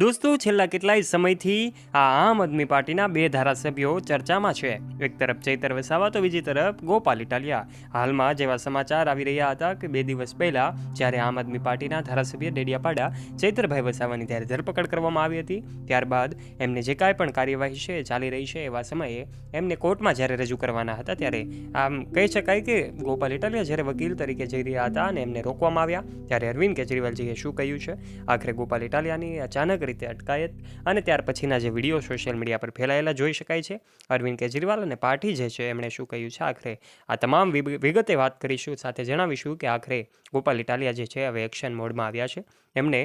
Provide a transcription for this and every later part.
दोस्तों छेल्ला કેટલાય સમયથી આ આમ આદમી પાર્ટીના બે ધારાસભ્યો ચર્ચામાં છે। એક તરફ ચૈતર વસાવા તો બીજી તરફ ગોપાલ ઇટાલિયા। હાલમાં જેવા સમાચાર આવી રહ્યા હતા કે 2 દિવસ પહેલા જ્યારે આમ આદમી પાર્ટીના ધારાસભ્ય ડેડિયાપાડા ચૈતરભાઈ વસાવાની ત્યારે ધરપકડ કરવામાં આવી હતી, ત્યારબાદ એમને જે કાંઈ પણ કાર્યવાહી છે ચાલી રહી છે એવા સમયે એમને કોર્ટમાં જ્યારે રજૂ કરવાના હતા ત્યારે આમ કહી શકાય કે ગોપાલ ઇટાલિયા જ્યારે વકીલ તરીકે જઈ રહ્યા હતા અને એમને રોકવામાં આવ્યા ત્યારે અરવિંદ કેજરીવાલજીએ શું કહ્યું છે, આખરે ગોપાલ ઇટાલિયાની અચાનક રીતે અટકાયત અને ત્યાર પછીના જે વિડીયો સોશિયલ મીડિયા પર ફેલાયેલા જોઈ શકાય છે। અરવિંદ કેજરીવાલ અને પાર્ટી જે છે એમણે શું કહ્યું છે, આખરે આ તમામ વિગતે વાત કરીશું, સાથે જણાવીશું કે આખરે ગોપાલ ઇટાલિયા જે છે હવે એક્શન મોડમાં આવ્યા છે, એમણે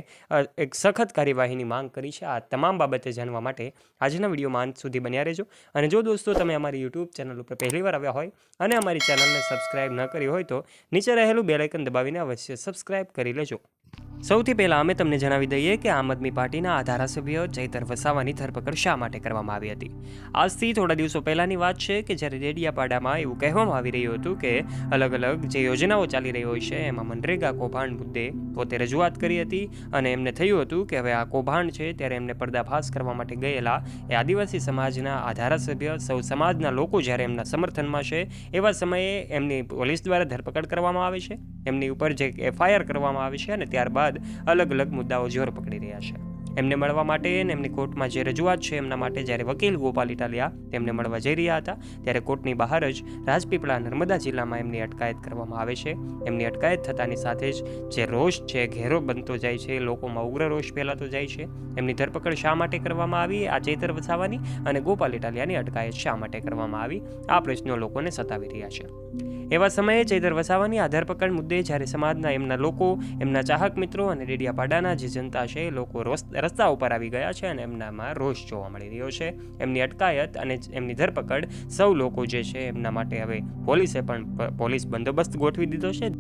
એક સખત કાર્યવાહીની માંગ કરી છે। આ તમામ બાબતે જાણવા માટે આજના વિડીયોમાં અંત સુધી બન્યા રહેજો। અને જો દોસ્તો તમે અમારી યુટ્યુબ ચેનલ ઉપર પહેલીવાર આવ્યા હોય અને અમારી ચેનલને સબસ્ક્રાઇબ ન કરી હોય તો નીચે રહેલું બેલ આઇકન દબાવીને અવશ્ય સબસ્ક્રાઇબ કરી લેજો। સૌથી પહેલાં અમે તમને જણાવી દઈએ કે આમ આદમી પાર્ટીના આ ધારાસભ્ય ચૈતર વસાવાની ધરપકડ શા માટે કરવામાં આવી હતી। આજથી થોડા દિવસો પહેલાંની વાત છે કે જ્યારે ડેડિયાપાડામાં એવું કહેવામાં આવી રહ્યું હતું કે અલગ અલગ જે યોજનાઓ ચાલી રહી હોય છે એમાં મનરેગા કૌભાંડ મુદ્દે પોતે રજૂઆત કરી હતી અને એમને થયું હતું કે હવે આ કૌભાંડ છે ત્યારે એમને પર્દાફાશ કરવા માટે ગયેલા એ આદિવાસી સમાજના આ ધારાસભ્ય સૌ સમાજના લોકો જ્યારે એમના સમર્થનમાં છે એવા સમયે એમની પોલીસ દ્વારા ધરપકડ કરવામાં આવે છે, એમની ઉપર જે FIR કરવામાં આવે છે અને ત્યારબાદ અલગ અલગ મુદ્દાઓ જોર પકડી રહ્યા છે। એમને મળવા માટે અને એમની કોર્ટમાં જે રજૂઆત છે એમના માટે જ્યારે વકીલ ગોપાલ ઇટાલિયા તેમને મળવા જઈ રહ્યા હતા ત્યારે કોર્ટની બહાર જ રાજપીપળા નર્મદા જિલ્લામાં એમની અટકાયત કરવામાં આવે છે। એમની અટકાયત થતાની સાથે જ જે રોષ છે ઘેરો બનતો જાય છે, લોકોમાં ઉગ્ર રોષ ફેલાતો જાય છે। એમની ધરપકડ શા માટે કરવામાં આવી, આ ચૈતર વસાવાની અને ગોપાલ ઇટાલિયાની અટકાયત શા માટે કરવામાં આવી, આ પ્રશ્નો લોકોને સતાવી રહ્યા છે। એવા સમયે ચૈતર વસાવાની આ ધરપકડ મુદ્દે જ્યારે સમાજના એમના લોકો, એમના ચાહક મિત્રો અને ડેડિયાપાડાના જે જનતા છે એ લોકો રસ્તા ઉપર આવી ગયા છે અને એમનામાં રોષ જોવા મળી રહ્યો છે। એમની અટકાયત અને એમની ધરપકડ સૌ લોકો જે છે એમના માટે હવે પોલીસે પણ પોલીસ બંદોબસ્ત ગોઠવી દીધો છે।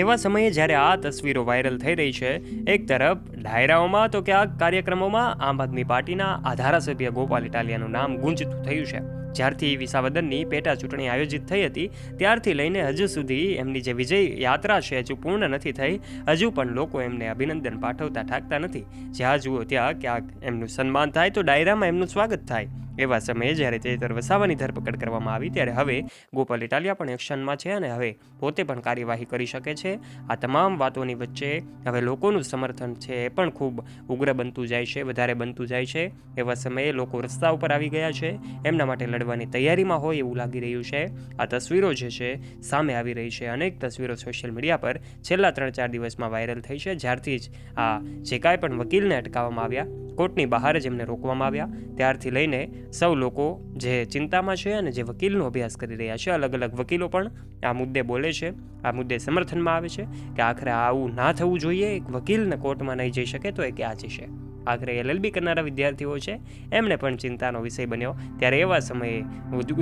એવા સમયે જ્યારે આ તસવીરો વાયરલ થઈ રહી છે, એક તરફ ડાયરાઓમાં તો ક્યાંક કાર્યક્રમોમાં આમ આદમી પાર્ટીના આ ધારાસભ્ય ગોપાલ ઇટાલિયાનું નામ ગુંજતું થયું છે। જ્યારથી વિસાવદરની પેટા ચૂંટણી આયોજિત થઈ હતી ત્યારથી લઈને હજુ સુધી એમની જે વિજય યાત્રા છે હજુ પૂર્ણ નથી થઈ, હજુ પણ લોકો એમને અભિનંદન પાઠવતા ઠાકતા નથી। જ્યાં જુઓ ત્યાં ક્યાંક એમનું સન્માન થાય તો ડાયરામાં એમનું સ્વાગત થાય। એવા સમયે જ્યારે ચૈતર વસાવાની ધરપકડ કરવામાં આવી ત્યારે હવે ગોપાલ ઇટાલિયા પણ એક્શનમાં છે અને હવે પોતે પણ કાર્યવાહી કરી શકે છે। આ તમામ વાતોની વચ્ચે હવે લોકોનું સમર્થન છે એ પણ ખૂબ ઉગ્ર બનતું જાય છે, વધારે બનતું જાય છે। એવા સમયે લોકો રસ્તા ઉપર આવી ગયા છે, એમના માટે લડવાની તૈયારીમાં હોય એવું લાગી રહ્યું છે। આ તસવીરો જે છે સામે આવી રહી છે, અનેક તસવીરો સોશિયલ મીડિયા પર છેલ્લા 3-4 દિવસમાં વાયરલ થઈ છે। જ્યારથી જ આ જે કાંઈ પણ વકીલને અટકાવવામાં આવ્યા, કોર્ટની બહાર જ એમને રોકવામાં આવ્યા, ત્યારથી લઈને સૌ લોકો જે ચિંતામાં છે અને જે વકીલનો અભ્યાસ કરી રહ્યા છે, અલગ અલગ વકીલો પણ આ મુદ્દે બોલે છે, આ મુદ્દે સમર્થનમાં આવે છે કે આખરે આવું ના થવું જોઈએ। એક વકીલને કોર્ટમાં નહીં જઈ શકે તો એ ક્યાં જશે। આખરે LLB કરનારા વિદ્યાર્થીઓ છે એમને પણ ચિંતાનો વિષય બન્યો ત્યારે એવા સમયે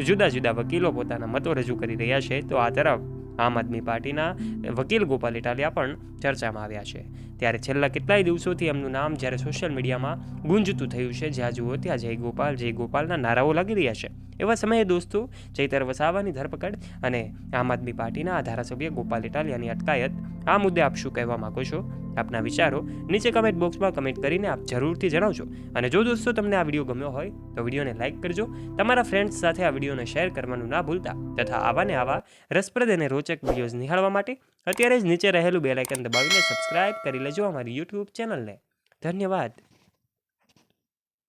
જુદા જુદા વકીલો પોતાના મતો રજૂ કરી રહ્યા છે તો આ તરફ આમ આદમી પાર્ટીના વકીલ ગોપાલ ઇટાલિયા પણ ચર્ચામાં આવ્યા છે। ત્યારે છેલ્લા કેટલાય દિવસોથી એમનું નામ જ્યારે સોશિયલ મીડિયામાં ગુંજતું થયું છે, જ્યાં જુઓ ત્યાં જય ગોપાલના નારાઓ લાગી રહ્યા છે। એવા સમયે દોસ્તો ચૈતર વસાવાની ધરપકડ અને આમ આદમી પાર્ટીના આ ધારાસભ્ય ગોપાલ ઇટાલિયાની અટકાયત, આ મુદ્દે આપ શું કહેવા માગો છો? આપના વિચારો નીચે કમેન્ટ બોક્સમાં કમેન્ટ કરીને આપ જરૂરથી જણાવજો। અને જો દોસ્તો તમને આ વિડીયો ગમ્યો હોય તો વિડીયોને લાઇક કરજો, તમારા ફ્રેન્ડ્સ સાથે આ વિડીયોને શેર કરવાનું ના ભૂલતા, તથા આવા ને આવા રસપ્રદ અને રોચક વિડીયોઝ નિહાળવા માટે અત્યારે જ નીચે રહેલું બેલ આઇકન દબાવીને સબસ્ક્રાઇબ કરી લેજો અમારી યુટ્યુબ ચેનલને। ધન્યવાદ।